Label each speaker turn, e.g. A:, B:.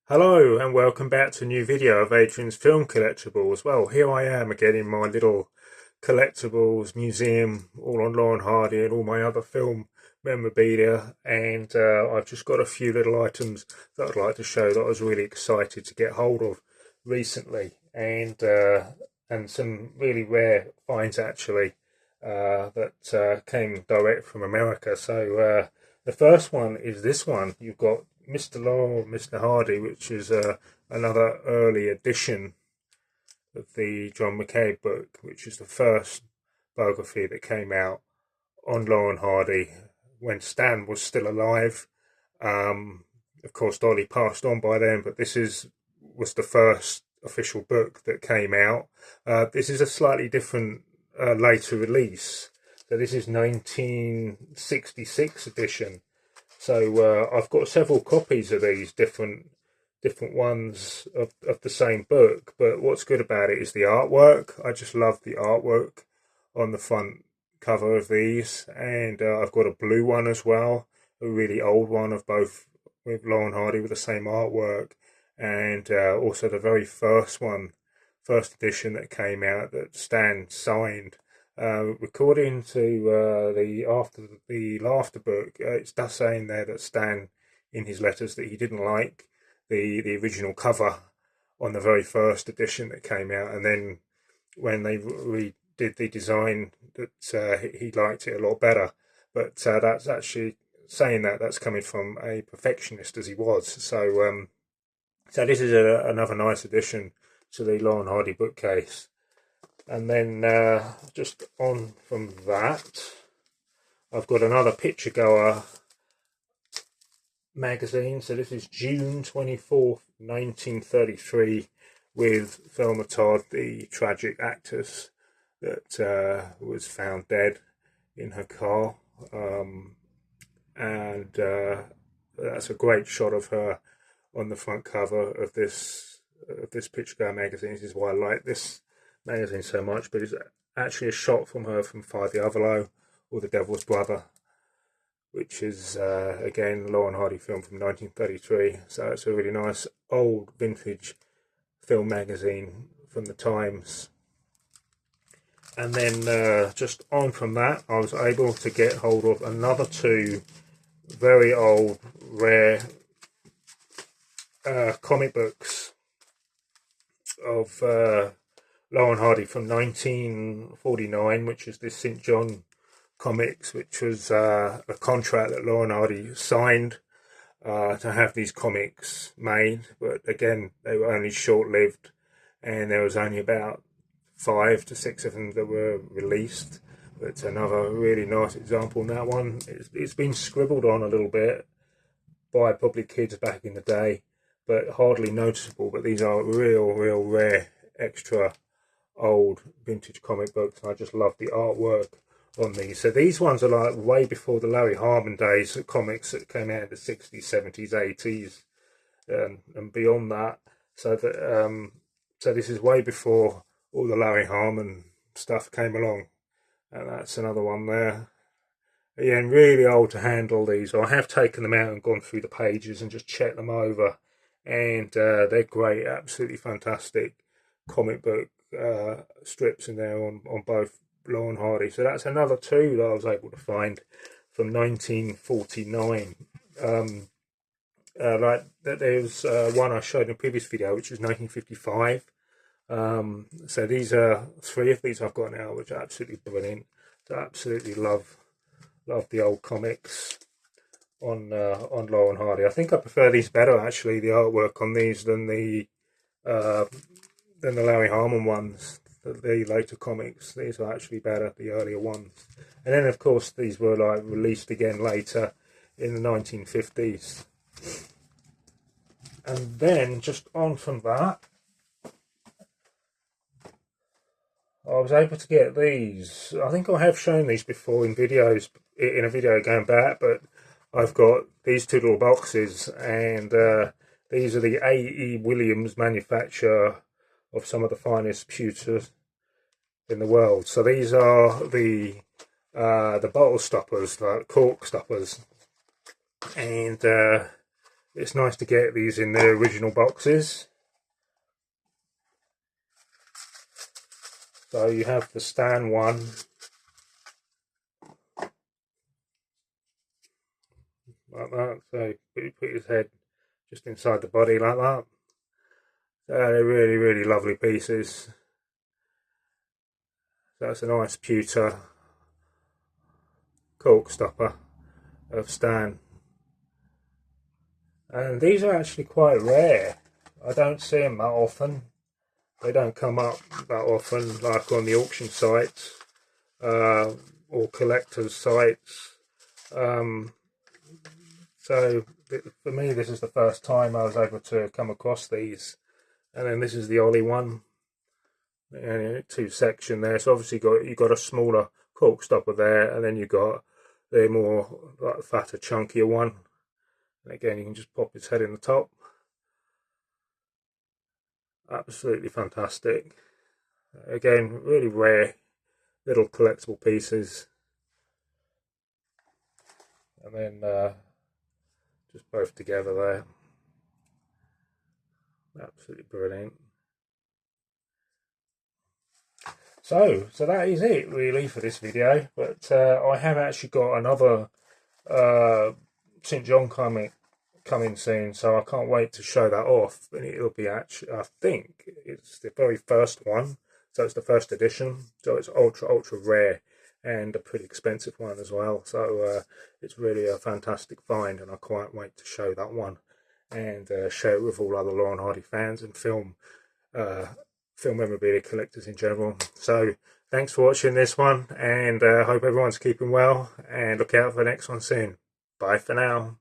A: Hello and welcome back to a new video of Adrian's Film Collectibles. Well, here I am again in my little collectibles museum, all on Laurel and Hardy and all my other film memorabilia, and I've just got a few little items that I'd like to show that I was really excited to get hold of recently, and some really rare finds actually that came direct from America. So the first one is this one. You've got Mr. Laurel, Mr. Hardy, which is another early edition of the John McCabe book, which is the first biography that came out on Laurel and Hardy when Stan was still alive. Of course, Dolly passed on by then, but was the first official book that came out. This is a slightly different later release. So this is 1966 edition. So I've got several copies of these different ones of the same book. But what's good about it is the artwork. I just love the artwork on the front cover of these, and I've got a blue one as well, a really old one of both with Laurel and Hardy with the same artwork, and also the very first first edition that came out that Stan signed. According to the Laughter book, it's does saying there that Stan, in his letters, that he didn't like the original cover on the very first edition that came out, and then when they redid the design, that he liked it a lot better. But that's actually saying that that's coming from a perfectionist as he was. So so this is another nice addition to the Laurel and Hardy bookcase. And then just on from that, I've got another Picture Goer magazine. So this is June 24th, 1933, with Thelma Todd, the tragic actress that was found dead in her car. And that's a great shot of her on the front cover of this Picture Goer magazine. This is why I like this magazine so much, but it's actually a shot from her from Five the Otherlow, or The Devil's Brother, which is again Laurel and Hardy film from 1933. So it's a really nice old vintage film magazine from the times. And then just on from that, I was able to get hold of another two very old, rare comic books of Laurel and Hardy from 1949, which is this St. John comics, which was a contract that Laurel and Hardy signed to have these comics made. But again, they were only short-lived, and there was only about 5 to 6 of them that were released. But another really nice example in that one. It's been scribbled on a little bit by probably kids back in the day, but hardly noticeable. But these are real rare extra old vintage comic books, and I just love the artwork on these. So these ones are like way before the Larry Harmon days of comics that came out in the 60s, 70s, 80s, and beyond that. So that so this is way before all the Larry Harmon stuff came along, and that's another one there. Again, really old to handle these. I have taken them out and gone through the pages and just checked them over, and they're great, absolutely fantastic comic book strips in there on both Laurel and Hardy. So that's another two that I was able to find from 1949. Like there's one I showed in a previous video, which was 1955. So these are 3 of these I've got now, which are absolutely brilliant. So I absolutely love the old comics on Laurel and Hardy. I think I prefer these better, actually, the artwork on these than the Larry Harmon ones, the later comics. These are actually better, the earlier ones. And then, of course, these were like released again later in the 1950s. And then, just on from that, I was able to get these. I think I have shown these before in videos, in a video going back, but I've got these two little boxes, and these are the A.E. Williams manufacturer of some of the finest pewters in the world. So these are the bottle stoppers, like cork stoppers, and it's nice to get these in their original boxes. So you have the Stan one, like that. So put his head just inside the body like that. So they're really, really lovely pieces. So that's a nice pewter cork stopper of Stan. And these are actually quite rare. I don't see them that often. They don't come up that often, like on the auction sites or collectors' sites. So for me, this is the first time I was able to come across these. And then this is the Ollie one, and two section there. So obviously you got a smaller cork stopper there, and then you got the more like fatter, chunkier one. And again, you can just pop its head in the top. Absolutely fantastic. Again, really rare little collectible pieces. And then just both together there. Absolutely brilliant. So that is it really for this video. But I have actually got another St. John comic coming soon, so I can't wait to show that off. And it'll be actually, I think it's the very first one, so it's the first edition, so it's ultra rare and a pretty expensive one as well. So it's really a fantastic find, and I can't wait to show that one and share it with all other Laurel and Hardy fans and film memorabilia collectors in general. So thanks for watching this one, and hope everyone's keeping well, and look out for the next one soon. Bye for now.